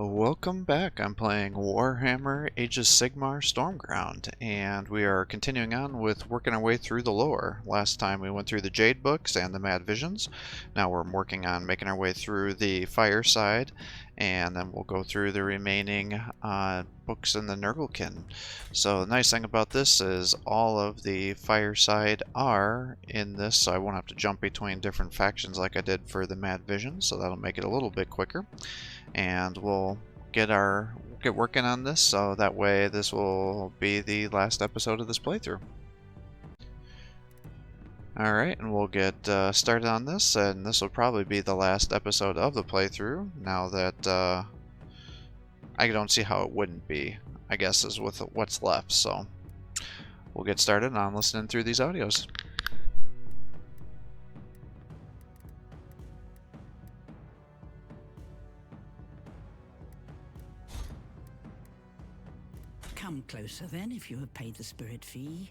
Welcome back. I'm playing Warhammer Age of Sigmar Stormground, and we are continuing on with working our way through the lore. Last time we went through the Jade books and the Mad Visions. Now we're working on making our way through the Fireside, and then we'll go through the remaining books in the Nurglekin. So the nice thing about this is all of the Fireside are in this, so I won't have to jump between different factions like I did for the Mad Visions, so that'll make it a little bit quicker. And we'll get working on this, so that way this will be the last episode of this playthrough. Alright, and we'll get started on this, and this will probably be the last episode of the playthrough, now that I don't see how it wouldn't be, I guess, is with what's left. So we'll get started on listening through these audios. Come closer, then, if you have paid the spirit fee.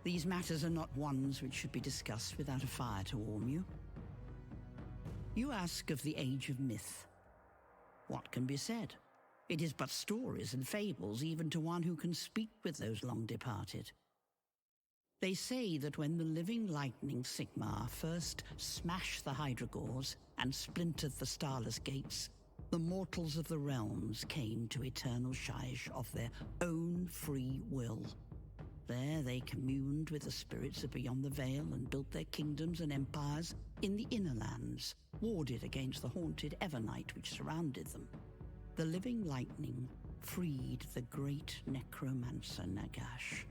These matters are not ones which should be discussed without a fire to warm you. You ask of the age of myth. What can be said? It is but stories and fables, even to one who can speak with those long departed. They say that when the living lightning Sigmar first smashed the Hydragors and splintered the starless gates, the mortals of the realms came to eternal Shyish of their own free will. There they communed with the spirits of beyond the veil and built their kingdoms and empires in the inner lands, warded against the haunted Evernight which surrounded them. The living lightning freed the great necromancer Nagash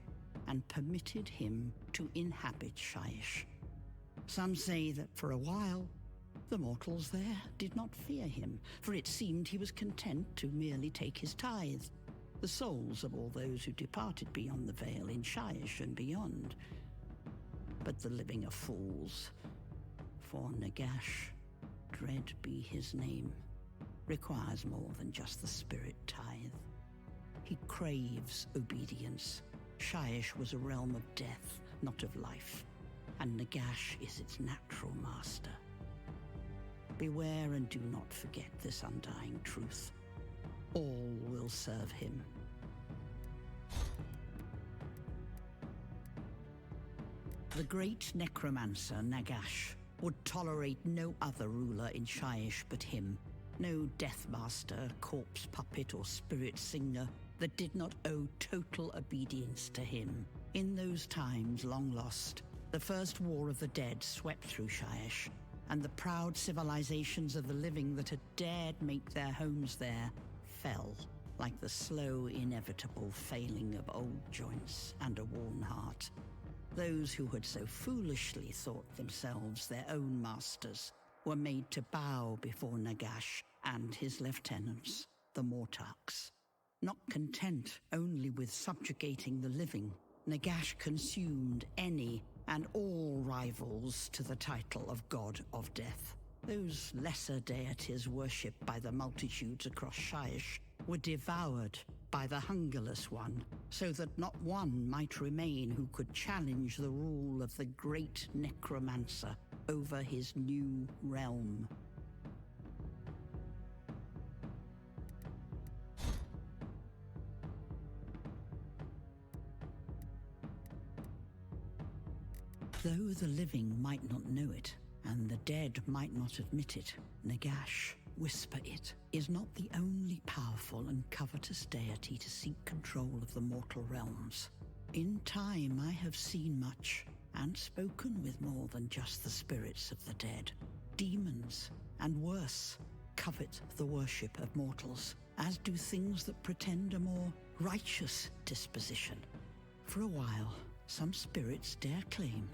and permitted him to inhabit Shyish. Some say that for a while, the mortals there did not fear him, for it seemed he was content to merely take his tithe, the souls of all those who departed beyond the veil in Shyish and beyond. But the living are fools, for Nagash, dread be his name, requires more than just the spirit tithe. He craves obedience. Shyish was a realm of death, not of life, and Nagash is its natural master. Beware and do not forget this undying truth. All will serve him. The great necromancer Nagash would tolerate no other ruler in Shyish but him. No deathmaster, corpse puppet, or spirit singer that did not owe total obedience to him. In those times long lost, the first war of the dead swept through Shyish, and the proud civilizations of the living that had dared make their homes there fell, like the slow, inevitable failing of old joints and a worn heart. Those who had so foolishly thought themselves their own masters were made to bow before Nagash and his lieutenants, the Mortarks. Not content only with subjugating the living, Nagash consumed any and all rivals to the title of God of Death. Those lesser deities worshipped by the multitudes across Shyish were devoured by the Hungerless One, so that not one might remain who could challenge the rule of the great necromancer over his new realm. Though the living might not know it, and the dead might not admit it, Nagash, whisper it, is not the only powerful and covetous deity to seek control of the mortal realms. In time I have seen much, and spoken with more than just the spirits of the dead. Demons, and worse, covet the worship of mortals, as do things that pretend a more righteous disposition. For a while, some spirits dare claim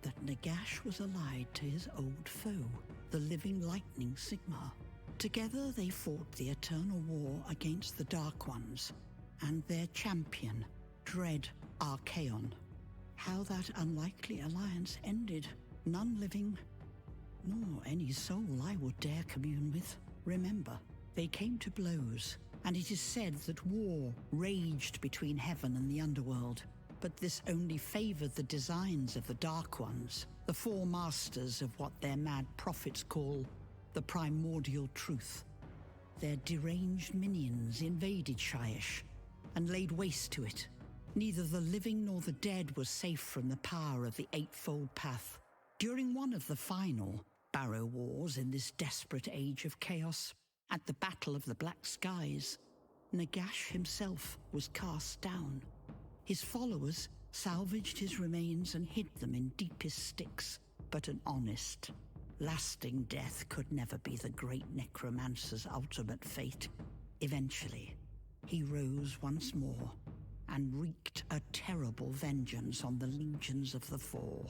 that Nagash was allied to his old foe, the living lightning Sigmar. Together they fought the eternal war against the Dark Ones, and their champion, dread Archaon. How that unlikely alliance ended, none living, nor any soul I would dare commune with, remember. They came to blows, and it is said that war raged between heaven and the underworld. But this only favored the designs of the Dark Ones, the four masters of what their mad prophets call the primordial truth. Their deranged minions invaded Shyish and laid waste to it. Neither the living nor the dead was safe from the power of the Eightfold Path. During one of the final Barrow Wars in this desperate age of chaos, at the Battle of the Black Skies, Nagash himself was cast down. His followers salvaged his remains and hid them in deepest Styx, but an honest, lasting death could never be the great necromancer's ultimate fate. Eventually, he rose once more and wreaked a terrible vengeance on the legions of the Four.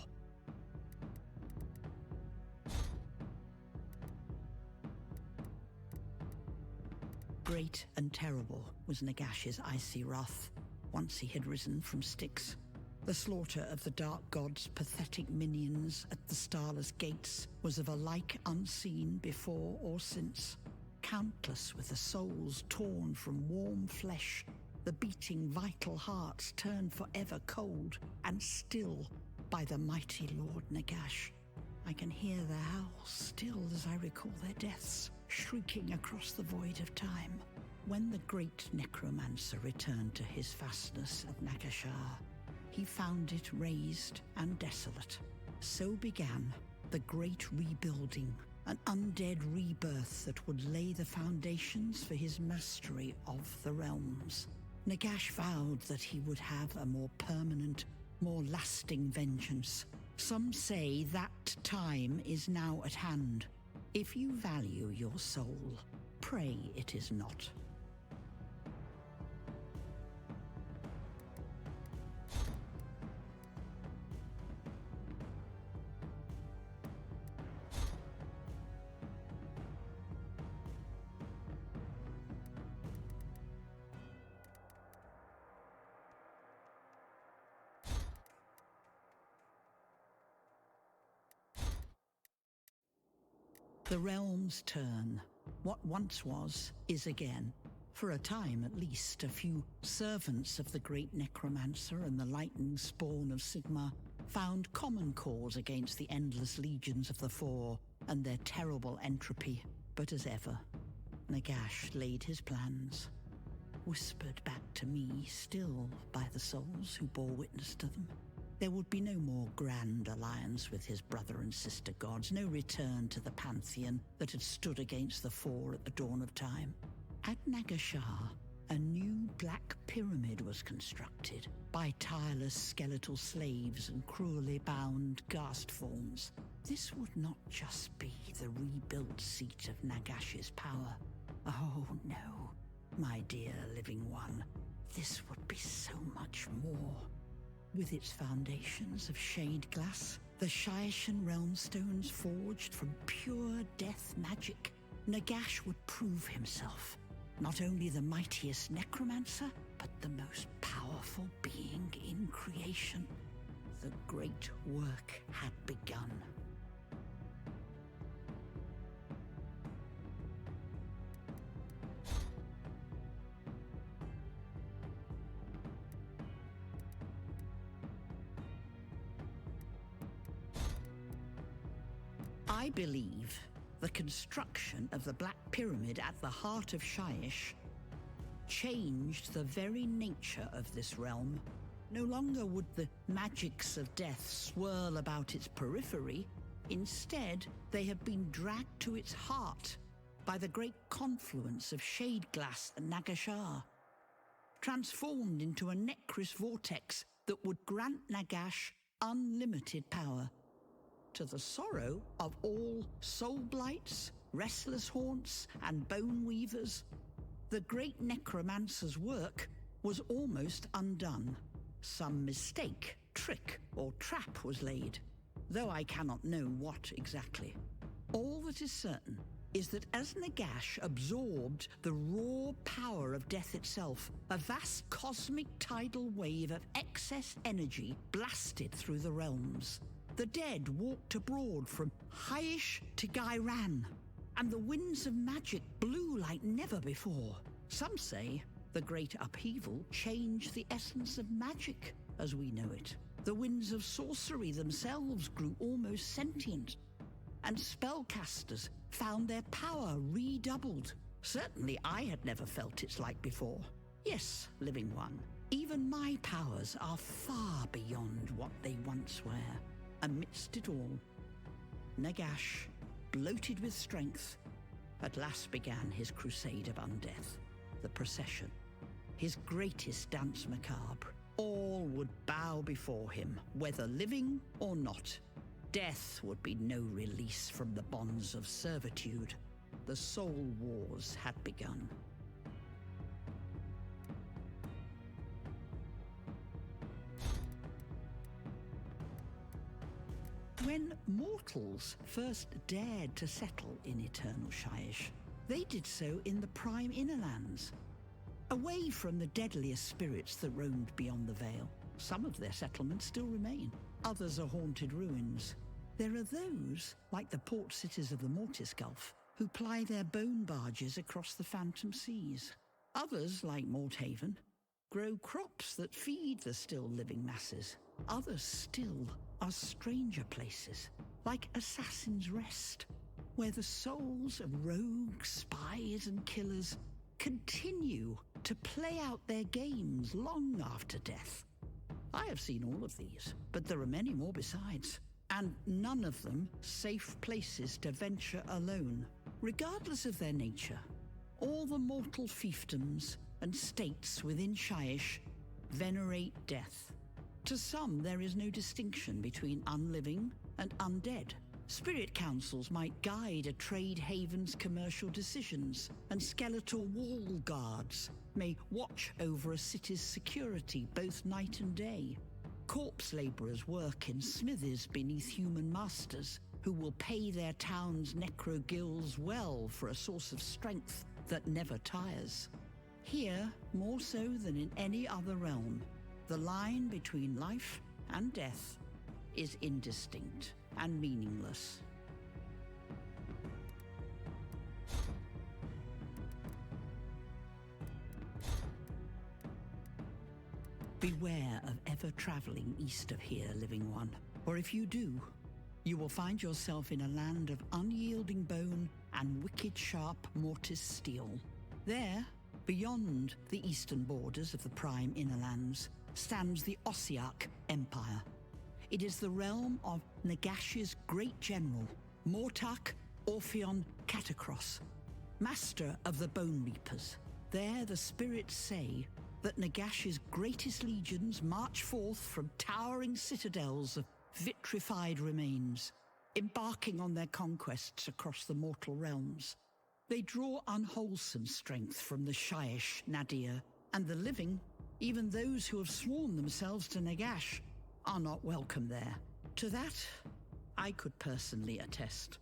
Great and terrible was Nagash's icy wrath once he had risen from Styx. The slaughter of the Dark God's pathetic minions at the Starless Gates was of a like unseen before or since. Countless were the souls torn from warm flesh, the beating vital hearts turned forever cold and still by the mighty Lord Nagash. I can hear their howls still as I recall their deaths, shrieking across the void of time. When the great necromancer returned to his fastness at Nagashar, he found it razed and desolate. So began the great rebuilding, an undead rebirth that would lay the foundations for his mastery of the realms. Nagash vowed that he would have a more permanent, more lasting vengeance. Some say that time is now at hand. If you value your soul, pray it is not. The realms turn. What once was, is again. For a time at least, a few servants of the great necromancer and the lightning spawn of Sigmar found common cause against the endless legions of the Four and their terrible entropy. But as ever, Nagash laid his plans, whispered back to me still by the souls who bore witness to them. There would be no more grand alliance with his brother and sister gods, no return to the pantheon that had stood against the Four at the dawn of time. At Nagashar, a new black pyramid was constructed by tireless skeletal slaves and cruelly bound ghast forms. This would not just be the rebuilt seat of Nagash's power. Oh no, my dear living one, this would be so much more. With its foundations of shade glass, the Shiashan realm stones forged from pure death magic, Nagash would prove himself not only the mightiest necromancer, but the most powerful being in creation. The great work had begun. I believe the construction of the Black Pyramid at the heart of Shyish changed the very nature of this realm. No longer would the magics of death swirl about its periphery. Instead, they have been dragged to its heart by the great confluence of shade glass and Nagashar, transformed into a necrous vortex that would grant Nagash unlimited power. To the sorrow of all soul blights, restless haunts, and bone weavers, the great necromancer's work was almost undone. Some mistake, trick, or trap was laid, though I cannot know what exactly. All that is certain is that as Nagash absorbed the raw power of death itself, a vast cosmic tidal wave of excess energy blasted through the realms. The dead walked abroad from Hyish to Gairan, and the winds of magic blew like never before. Some say the great upheaval changed the essence of magic as we know it. The winds of sorcery themselves grew almost sentient, and spellcasters found their power redoubled. Certainly I had never felt its like before. Yes, living one, even my powers are far beyond what they once were. Amidst it all, Nagash, bloated with strength, at last began his crusade of undeath, the procession, his greatest dance macabre. All would bow before him, whether living or not. Death would be no release from the bonds of servitude. The soul wars had begun. When mortals first dared to settle in Eternal Shyish, they did so in the prime Innerlands, away from the deadliest spirits that roamed beyond the Veil. Some of their settlements still remain, others are haunted ruins. There are those, like the port cities of the Mortis Gulf, who ply their bone barges across the phantom seas. Others, like Morthaven, grow crops that feed the still living masses. Others still are stranger places, like Assassin's Rest, where the souls of rogues, spies and killers continue to play out their games long after death. I have seen all of these, but there are many more besides, and none of them safe places to venture alone. Regardless of their nature, all the mortal fiefdoms and states within Shyish venerate death. To some, there is no distinction between unliving and undead. Spirit councils might guide a trade haven's commercial decisions, and skeletal wall guards may watch over a city's security both night and day. Corpse laborers work in smithies beneath human masters, who will pay their town's necro-gills well for a source of strength that never tires. Here, more so than in any other realm, the line between life and death is indistinct and meaningless. Beware of ever traveling east of here, living one, or if you do, you will find yourself in a land of unyielding bone and wicked sharp mortis steel. There, beyond the eastern borders of the prime Innerlands, stands the Ossiarch Empire. It is the realm of Nagash's great general, Mortak Orpheon Catacross, master of the Bone Reapers. There the spirits say that Nagash's greatest legions march forth from towering citadels of vitrified remains, embarking on their conquests across the mortal realms. They draw unwholesome strength from the Shyish Nadir, and the living, even those who have sworn themselves to Nagash, are not welcome there. To that, I could personally attest.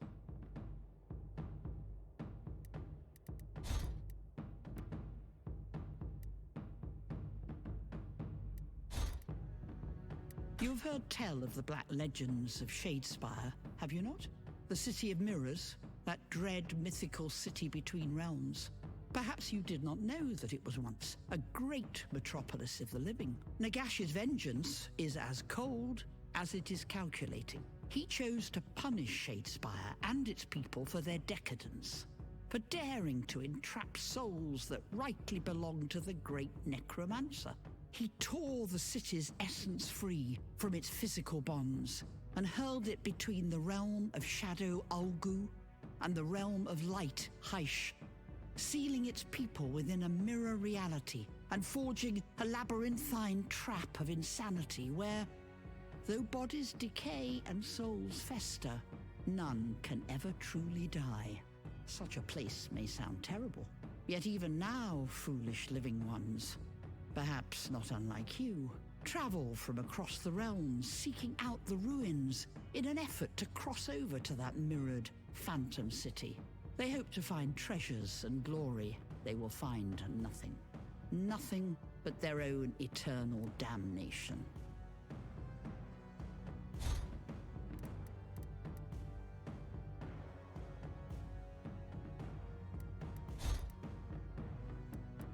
You have heard tell of the black legends of Shadespire, have you not? The City of Mirrors, that dread mythical city between realms. Perhaps you did not know that it was once a great metropolis of the living. Nagash's vengeance is as cold as it is calculating. He chose to punish Shadespire and its people for their decadence, for daring to entrap souls that rightly belong to the great necromancer. He tore the city's essence free from its physical bonds and hurled it between the realm of shadow Ulgu and the realm of light Hysh, sealing its people within a mirror reality and forging a labyrinthine trap of insanity where, though bodies decay and souls fester, none can ever truly die. Such a place may sound terrible, yet even now, foolish living ones, perhaps not unlike you, travel from across the realms seeking out the ruins in an effort to cross over to that mirrored phantom city. They hope to find treasures and glory. They will find nothing. Nothing but their own eternal damnation.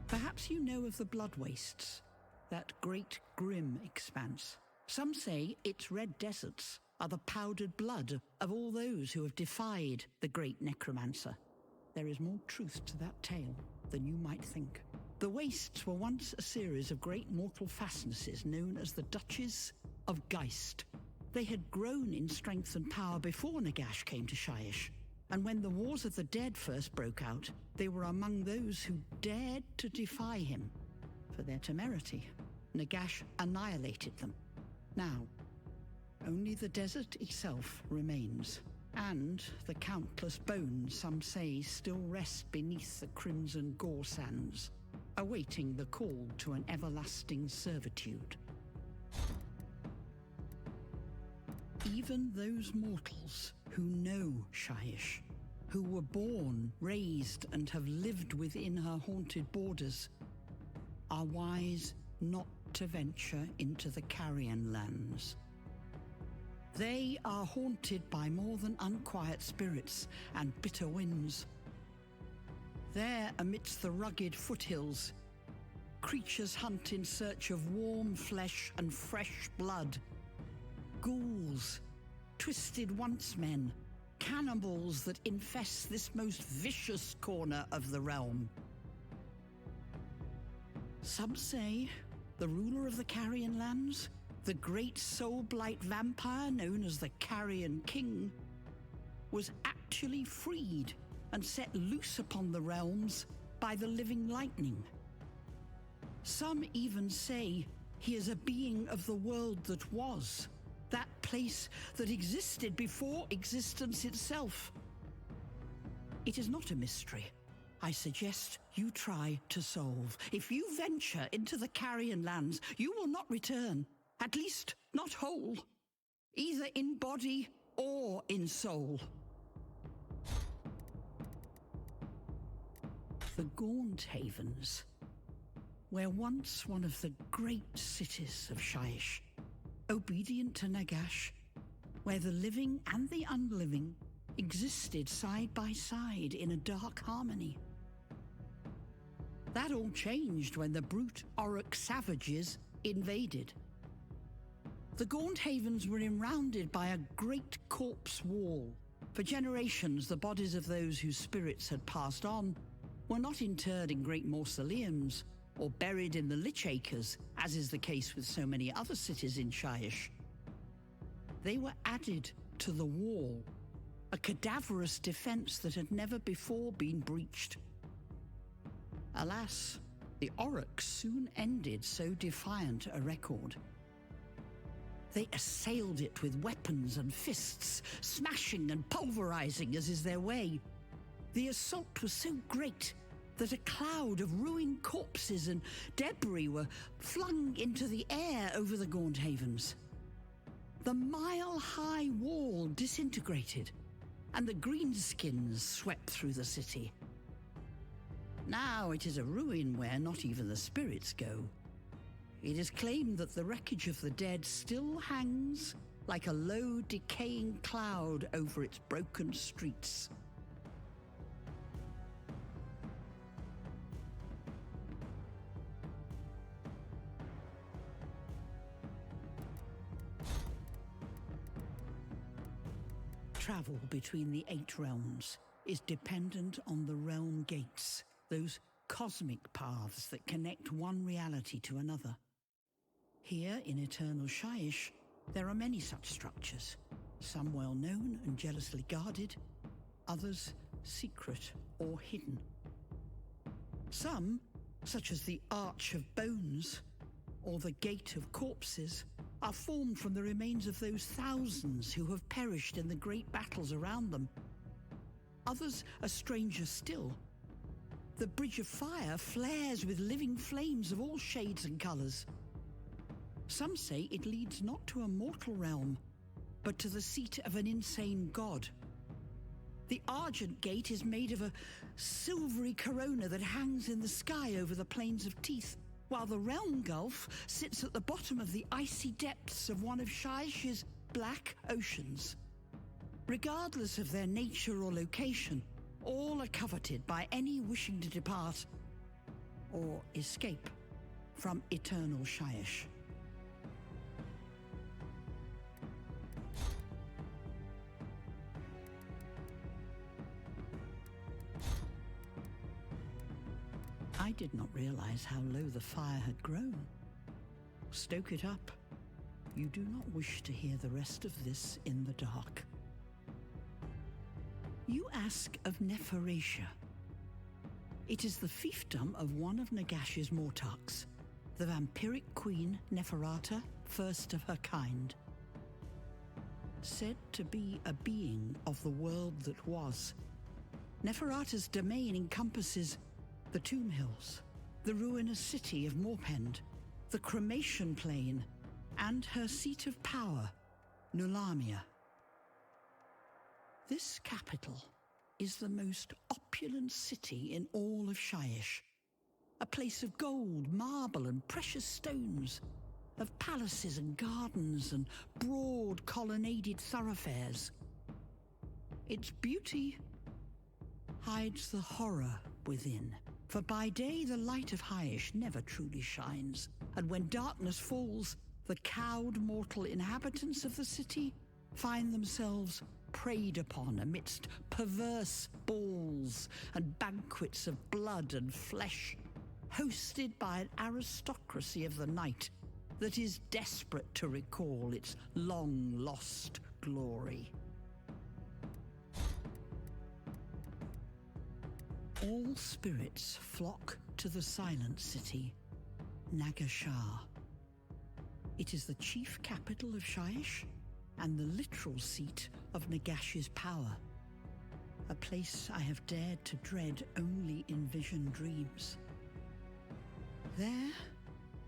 Perhaps you know of the Blood Wastes, that great grim expanse. Some say its red deserts are the powdered blood of all those who have defied the great necromancer. there is more truth to that tale than you might think. The Wastes were once a series of great mortal fastnesses known as the Duchies of Geist. They had grown in strength and power before Nagash came to Shyish, and when the Wars of the Dead first broke out, they were among those who dared to defy him. For their temerity, Nagash annihilated them. Now, only the desert itself remains, and the countless bones, some say, still rest beneath the crimson gore sands, awaiting the call to an everlasting servitude. Even those mortals who know Shyish, who were born, raised, and have lived within her haunted borders, are wise not to venture into the Carrion lands. They are haunted by more than unquiet spirits and bitter winds. There, amidst the rugged foothills, creatures hunt in search of warm flesh and fresh blood. Ghouls, twisted once-men, cannibals that infest this most vicious corner of the realm. Some say the ruler of the Carrion lands, the great soul-blight vampire known as the Carrion King, was actually freed and set loose upon the realms by the living lightning. Some even say he is a being of the world that was, that place that existed before existence itself. It is not a mystery I suggest you try to solve. If you venture into the Carrion lands, you will not return, at least not whole, either in body or in soul. The Gaunt Havens were once one of the great cities of Shyish, obedient to Nagash, where the living and the unliving existed side by side in a dark harmony. That all changed when the brute Orruk savages invaded. The Gaunt Havens were enrounded by a great corpse wall. For generations, the bodies of those whose spirits had passed on were not interred in great mausoleums or buried in the Lich Acres, as is the case with so many other cities in Shyish. They were added to the wall, a cadaverous defense that had never before been breached. Alas, the Orruks soon ended so defiant a record. They assailed it with weapons and fists, smashing and pulverizing as is their way. The assault was so great that a cloud of ruined corpses and debris were flung into the air over the Gaunt Havens. The mile-high wall disintegrated, and the greenskins swept through the city. Now it is a ruin where not even the spirits go. It is claimed that the wreckage of the dead still hangs like a low, decaying cloud over its broken streets. Travel between the 8 realms is dependent on the realm gates, those cosmic paths that connect one reality to another. Here in Eternal Shyish, there are many such structures, some well known and jealously guarded, others secret or hidden. Some, such as the Arch of Bones or the Gate of Corpses, are formed from the remains of those thousands who have perished in the great battles around them. Others are stranger still. The Bridge of Fire flares with living flames of all shades and colours. Some say it leads not to a mortal realm, but to the seat of an insane god. The Argent Gate is made of a silvery corona that hangs in the sky over the Plains of Teeth, while the Realm Gulf sits at the bottom of the icy depths of one of Shayish's black oceans. Regardless of their nature or location, all are coveted by any wishing to depart or escape from Eternal Shyish. I did not realize how low the fire had grown. Stoke it up. You do not wish to hear the rest of this in the dark. You ask of Nephiratia. It is the fiefdom of one of Nagash's Mortarchs, the vampiric queen Neferata, first of her kind. Said to be a being of the world that was, Neferata's domain encompasses the Tomb Hills, the ruinous city of Morpend, the Cremation Plain, and her seat of power, Nulamia. This capital is the most opulent city in all of Shyish, a place of gold, marble, and precious stones, of palaces and gardens and broad colonnaded thoroughfares. Its beauty hides the horror within, for by day the light of Shyish never truly shines, and when darkness falls, the cowed mortal inhabitants of the city find themselves preyed upon amidst perverse balls and banquets of blood and flesh, hosted by an aristocracy of the night that is desperate to recall its long-lost glory. All spirits flock to the silent city, Nagashar. It is the chief capital of Shyish and the literal seat of Nagash's power, a place I have dared to dread only in vision dreams. There,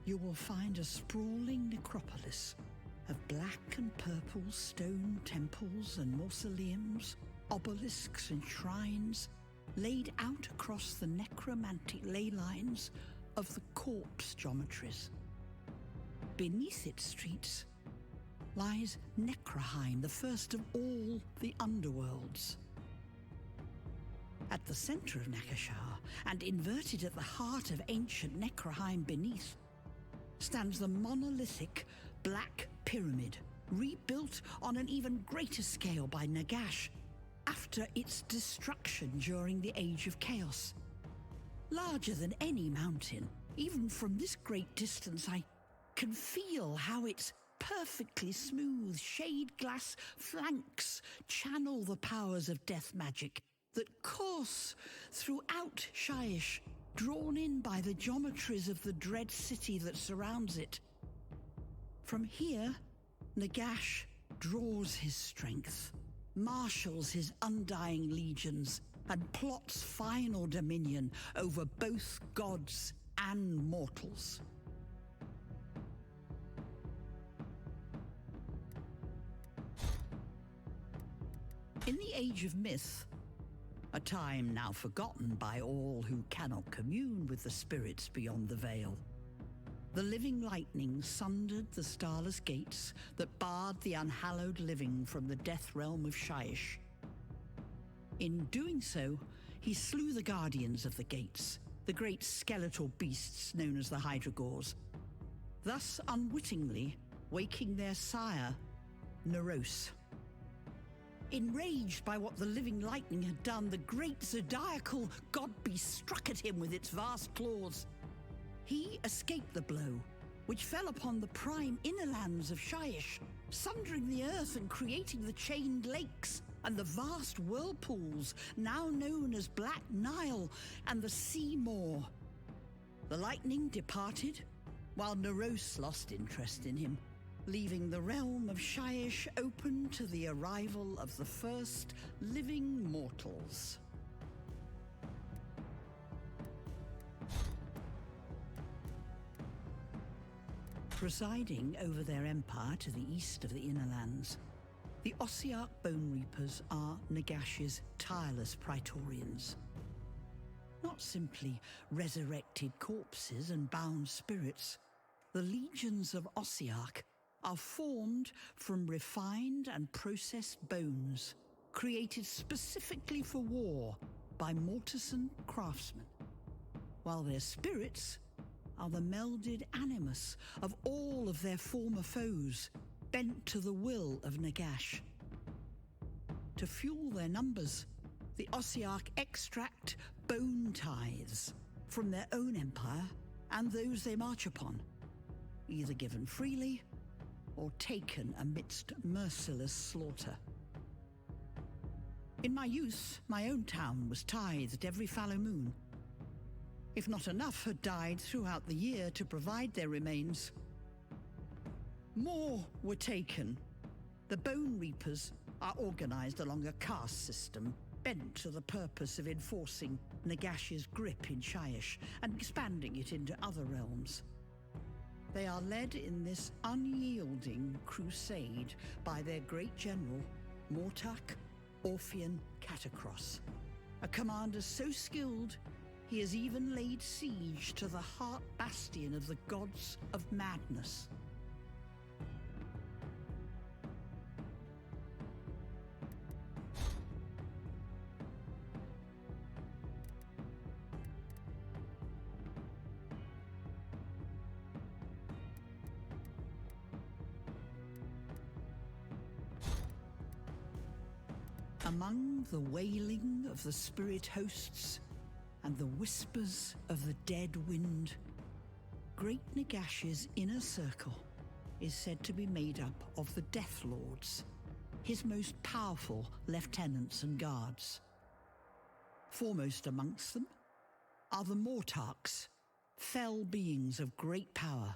you will find a sprawling necropolis of black and purple stone temples and mausoleums, obelisks and shrines, laid out across the necromantic ley lines of the corpse geometries. Beneath its streets lies Necroheim, the first of all the underworlds. At the center of Nagashar, and inverted at the heart of ancient Necroheim beneath, stands the monolithic Black Pyramid, rebuilt on an even greater scale by Nagash after its destruction during the Age of Chaos. Larger than any mountain, even from this great distance I can feel how its perfectly smooth shade glass flanks channel the powers of death magic that course throughout Shyish, drawn in by the geometries of the dread city that surrounds it. From here, Nagash draws his strength, marshals his undying legions, and plots final dominion over both gods and mortals. In the Age of Myth, a time now forgotten by all who cannot commune with the spirits beyond the veil, the living lightning sundered the starless gates that barred the unhallowed living from the death realm of Shyish. In doing so, he slew the guardians of the gates, the great skeletal beasts known as the Hydragors, thus unwittingly waking their sire, Neros. Enraged by what the living lightning had done, the great zodiacal god-beast struck at him with its vast claws. He escaped the blow, which fell upon the prime inner lands of Shyish, sundering the earth and creating the chained lakes and the vast whirlpools now known as Black Nile and the Sea Maw. The lightning departed, while Neros lost interest in him, leaving the realm of Shyish open to the arrival of the first living mortals. Presiding over their empire to the east of the Inner Lands, the Ossiarch Bone Reapers are Nagash's tireless praetorians. Not simply resurrected corpses and bound spirits, the legions of Ossiarch are formed from refined and processed bones, created specifically for war by Mortisan craftsmen, while their spirits are the melded animus of all of their former foes, bent to the will of Nagash. To fuel their numbers, the Ossiarch extract bone tithes from their own empire and those they march upon, either given freely or taken amidst merciless slaughter. In my youth, my own town was tithed every fallow moon. If not enough had died throughout the year to provide their remains, more were taken. The Bone Reapers are organized along a caste system bent to the purpose of enforcing Nagash's grip in Shyish and expanding it into other realms. They are led in this unyielding crusade by their great general, Mortak Orphean Catacross, a commander so skilled he has even laid siege to the heart bastion of the gods of madness. Among the wailing of the spirit hosts and the whispers of the dead wind, Great Nagash's inner circle is said to be made up of the Death Lords, his most powerful lieutenants and guards. Foremost amongst them are the Mortarks, fell beings of great power.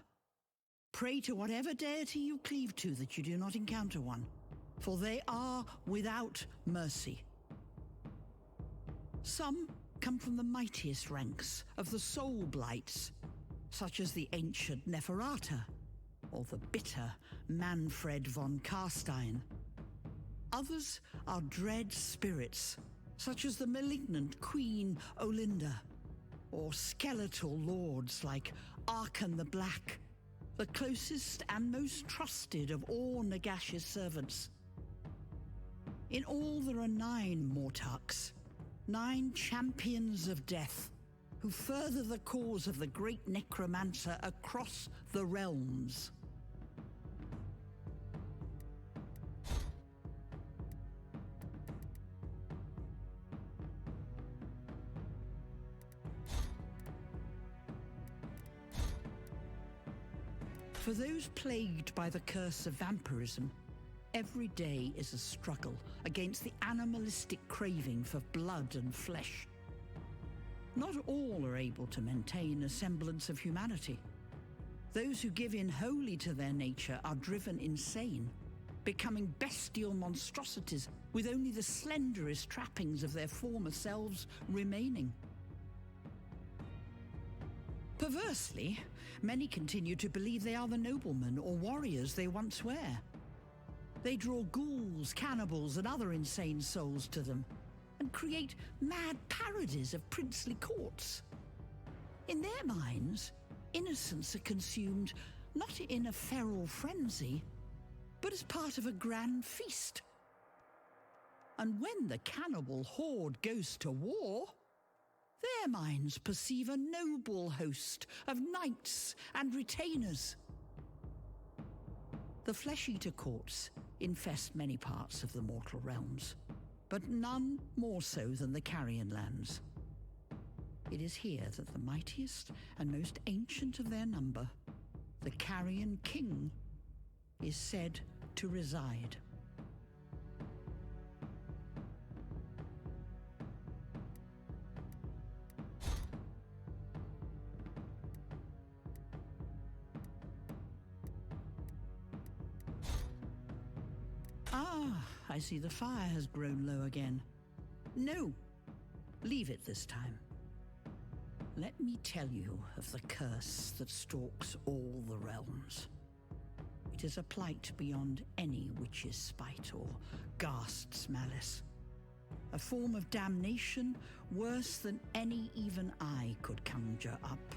Pray to whatever deity you cleave to that you do not encounter one, for they are without mercy. Some come from the mightiest ranks of the Soul Blights, such as the ancient Neferata, or the bitter Manfred von Karstein. Others are dread spirits, such as the malignant Queen Olinda, or skeletal lords like Arkan the Black, the closest and most trusted of all Nagash's servants. In all, there are 9 Mortarks, 9 champions of death, who further the cause of the great necromancer across the realms. For those plagued by the curse of vampirism, every day is a struggle against the animalistic craving for blood and flesh. Not all are able to maintain a semblance of humanity. Those who give in wholly to their nature are driven insane, becoming bestial monstrosities with only the slenderest trappings of their former selves remaining. Perversely, many continue to believe they are the noblemen or warriors they once were. They draw ghouls, cannibals, and other insane souls to them, and create mad parodies of princely courts. In their minds, innocents are consumed not in a feral frenzy, but as part of a grand feast. And when the cannibal horde goes to war, their minds perceive a noble host of knights and retainers. The flesh-eater courts infest many parts of the mortal realms, but none more so than the Carrion lands. It is here that the mightiest and most ancient of their number, the Carrion King, is said to reside. Ah, I see the fire has grown low again. No, leave it this time. Let me tell you of the curse that stalks all the realms. It is a plight beyond any witch's spite or ghast's malice. A form of damnation worse than any even I could conjure up.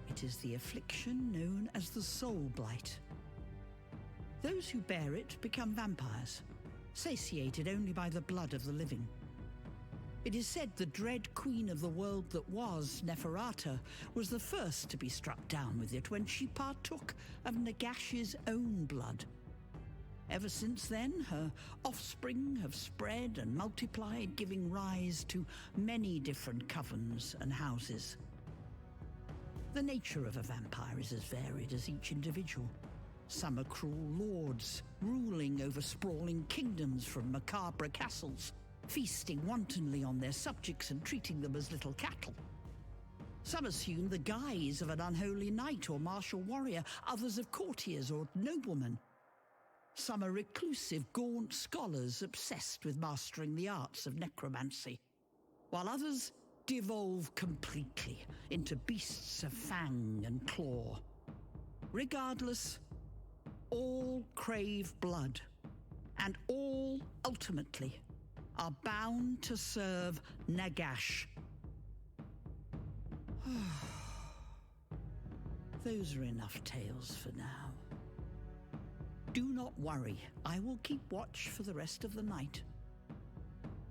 It is the affliction known as the Soul Blight. Those who bear it become vampires, satiated only by the blood of the living. It is said the dread queen of the world that was, Neferata, was the first to be struck down with it when she partook of Nagash's own blood. Ever since then, her offspring have spread and multiplied, giving rise to many different covens and houses. The nature of a vampire is as varied as each individual. Some are cruel lords, ruling over sprawling kingdoms from macabre castles, feasting wantonly on their subjects and treating them as little cattle. Some assume the guise of an unholy knight or martial warrior, others of courtiers or noblemen. Some are reclusive, gaunt scholars obsessed with mastering the arts of necromancy, while others devolve completely into beasts of fang and claw. Regardless, all crave blood, and all, ultimately, are bound to serve Nagash. Those are enough tales for now. Do not worry, I will keep watch for the rest of the night.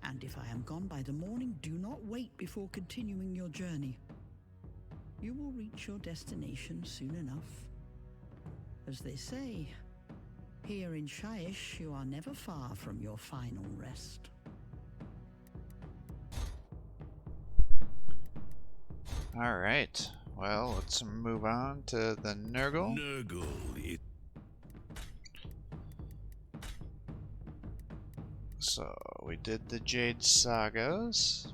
And if I am gone by the morning, do not wait before continuing your journey. You will reach your destination soon enough. As they say, here in Shyish, you are never far from your final rest. All right. Well, let's move on to the Nurgle. Nurgle. So we did the Jade Sagas.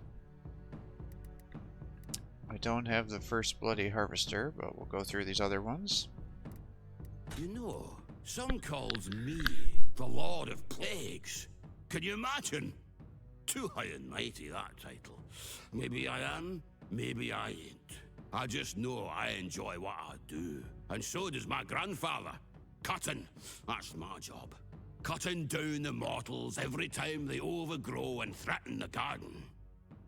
I don't have the first Bloody Harvester, but we'll go through these other ones. You know, some calls me the Lord of Plagues. Can you imagine? Too high and mighty, that title. Maybe I am, maybe I ain't. I just know I enjoy what I do. And so does my grandfather. Cutting, that's my job. Cutting down the mortals every time they overgrow and threaten the garden.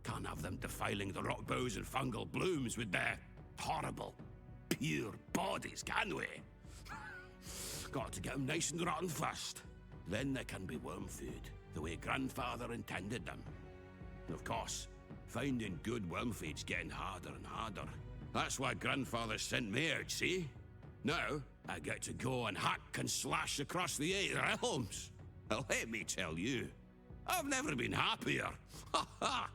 Can't have them defiling the rock boughs and fungal blooms with their horrible, pure bodies, can we? Got to get them nice and rotten first. Then they can be worm food, the way grandfather intended them. And of course, finding good worm feed's getting harder and harder. That's why grandfather sent me out, see? Now, I get to go and hack and slash across the 8 realms. Well, let me tell you, I've never been happier. Ha ha!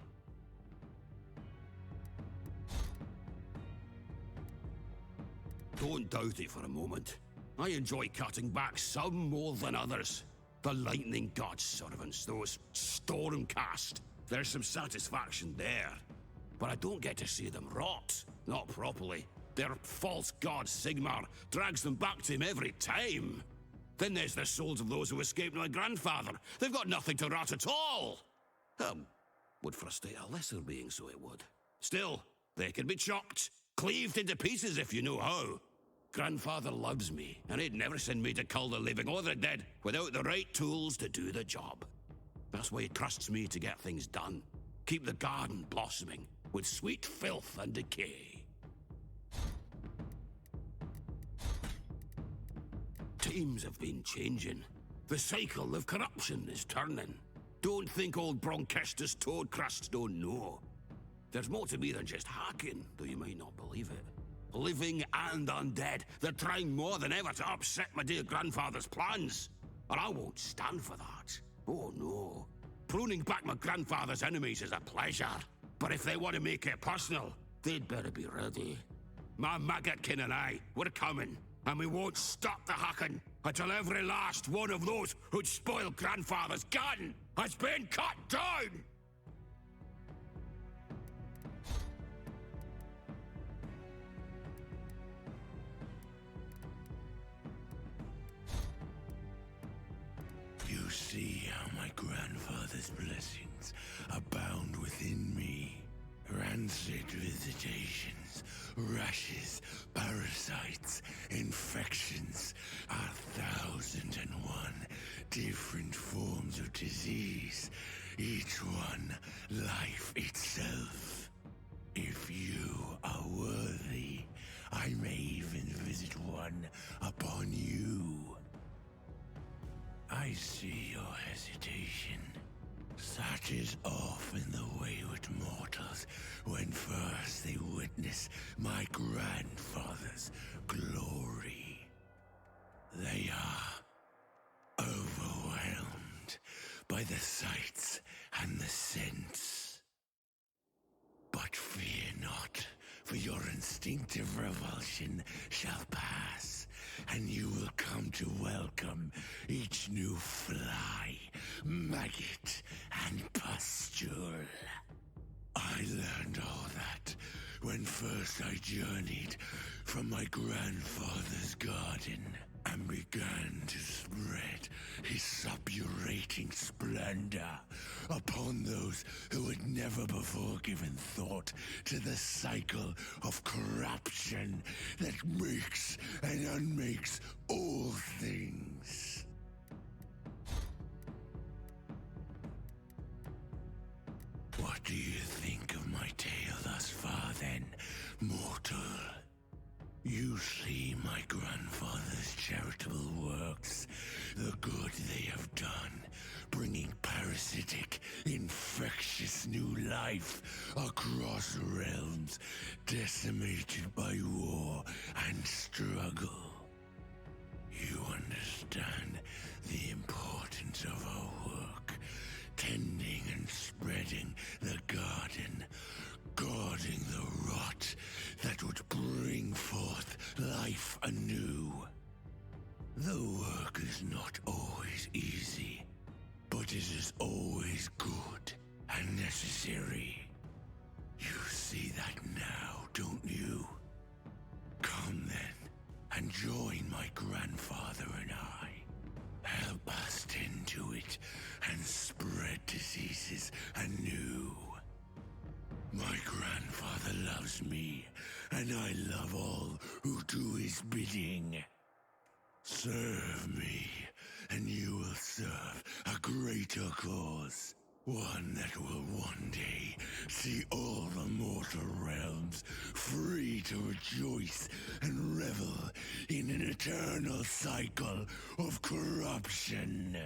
Don't doubt it for a moment. I enjoy cutting back some more than others. The lightning god's servants, those Stormcast. There's some satisfaction there. But I don't get to see them rot. Not properly. Their false god Sigmar drags them back to him every time. Then there's the souls of those who escaped my grandfather. They've got nothing to rot at all. Would frustrate a lesser being, so it would. Still, they can be chopped, cleaved into pieces if you know how. Grandfather loves me, and he'd never send me to cull the living or the dead without the right tools to do the job. That's why he trusts me to get things done. Keep the garden blossoming with sweet filth and decay. Times have been changing. The cycle of corruption is turning. Don't think old Bronchestus Toadcrust don't know. There's more to me than just hacking, though you might not believe it. Living and undead, they're trying more than ever to upset my dear grandfather's plans. And I won't stand for that. Oh no. Pruning back my grandfather's enemies is a pleasure. But if they want to make it personal, they'd better be ready. My maggotkin and I, we're coming. And we won't stop the hacking until every last one of those who'd spoil grandfather's garden has been cut down! You see how my grandfather's blessings abound within me. Rancid visitations, rashes, parasites, infections, 1,001 different forms of disease, each one life itself. If you are worthy, I may even visit one upon you. I see your hesitation. Such is often the way with mortals when first they witness my grandfather's glory. They are overwhelmed by the sights and the scents. But fear not, for your instinctive revulsion shall pass, and you will come to welcome each new fly, maggot, and pustule. I learned all that when first I journeyed from my grandfather's garden and began to spread his suppurating splendor upon those who had never before given thought to the cycle of corruption that makes and unmakes all things. What do you think of my tale thus far, then, mortal? You see my grandfather's charitable works, the good they have done, bringing parasitic, infectious new life across realms decimated by war and struggle. You understand the importance of our work, tending and spreading the garden, guarding the rot that would bring forth life anew. The work is not always easy, but it is always good and necessary. You see that now, don't you? Come then, and join my grandfather and I. Help us tend to it and spread diseases anew. My grandfather loves me, and I love all who do his bidding. Serve me, and you will serve a greater cause. One that will one day see all the mortal realms free to rejoice and revel in an eternal cycle of corruption.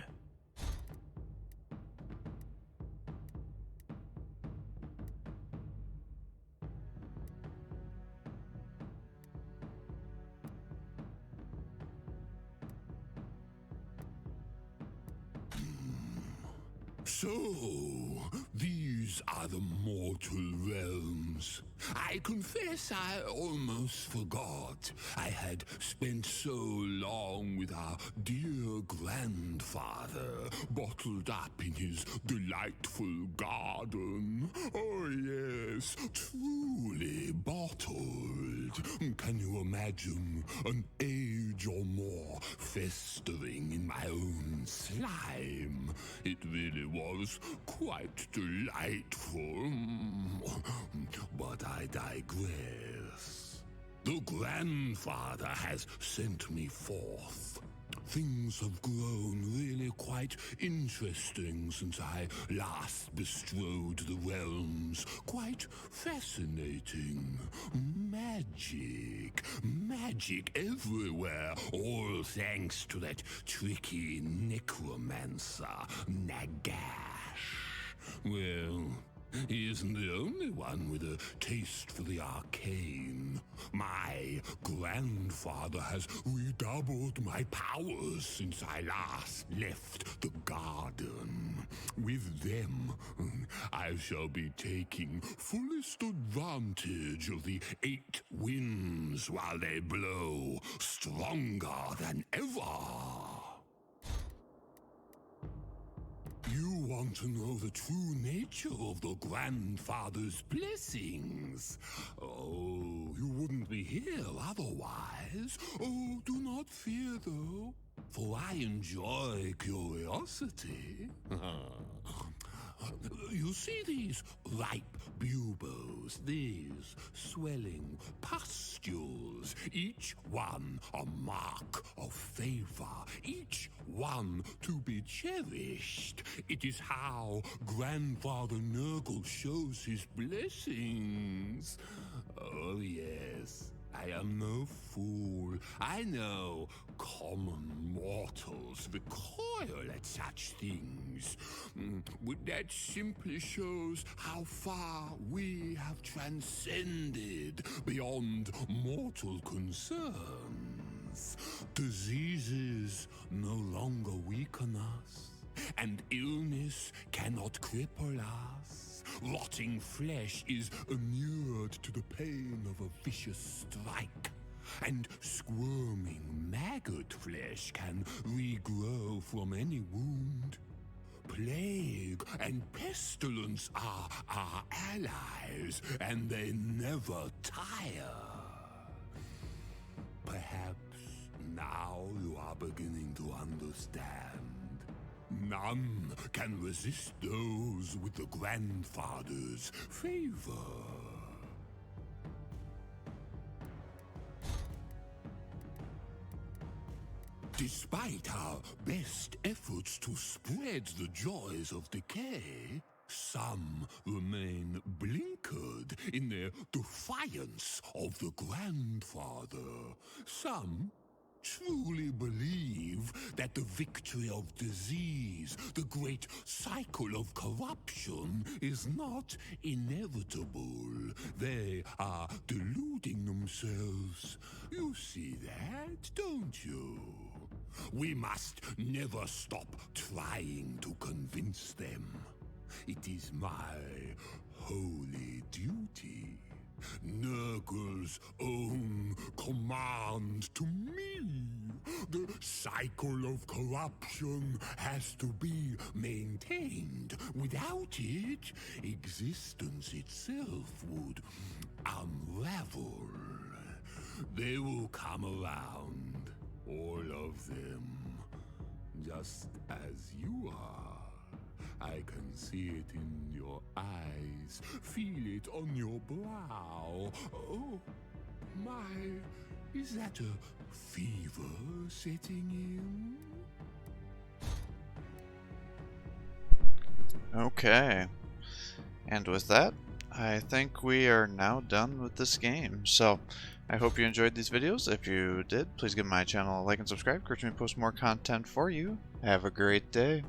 So, these are the mortal realms. I confess I almost forgot. I had spent so long with our dear grandfather, bottled up in his delightful garden. Oh yes, truly bottled. Can you imagine an age or more festering in my own slime? It really was quite delightful. But I digress. The grandfather has sent me forth. Things have grown really quite interesting since I last bestrode the realms. Quite fascinating. Magic everywhere, all thanks to that tricky necromancer, Nagash. Well, he isn't the only one with a taste for the arcane. My grandfather has redoubled my powers since I last left the garden. With them, I shall be taking fullest advantage of the 8 winds while they blow, stronger than ever. You want to know the true nature of the grandfather's blessings? Oh, you wouldn't be here otherwise. Oh, do not fear, though, for I enjoy curiosity. You see these ripe buboes, these swelling pustules, each one a mark of favor, each one to be cherished. It is how Grandfather Nurgle shows his blessings. Oh, yes. I am no fool. I know common mortals recoil at such things. But that simply shows how far we have transcended beyond mortal concerns. Diseases no longer weaken us. and illness cannot cripple us. Rotting flesh is inured to the pain of a vicious strike, and squirming maggot flesh can regrow from any wound. Plague and pestilence are our allies, and they never tire. Perhaps now you are beginning to understand. None can resist those with the grandfather's favor. Despite our best efforts to spread the joys of decay, some remain blinkered in their defiance of the grandfather. Some truly believe that the victory of disease, the great cycle of corruption, is not inevitable. They are deluding themselves. You see that, don't you? We must never stop trying to convince them. It is my holy duty. Nurgle's own command to me. The cycle of corruption has to be maintained. Without it, existence itself would unravel. They will come around, all of them, just as you are. I can see it in your eyes, feel it on your brow. Oh, my, is that a fever setting in? Okay. And with that, I think we are now done with this game. So, I hope you enjoyed these videos. If you did, please give my channel a like and subscribe. Encourage me to post more content for you. Have a great day.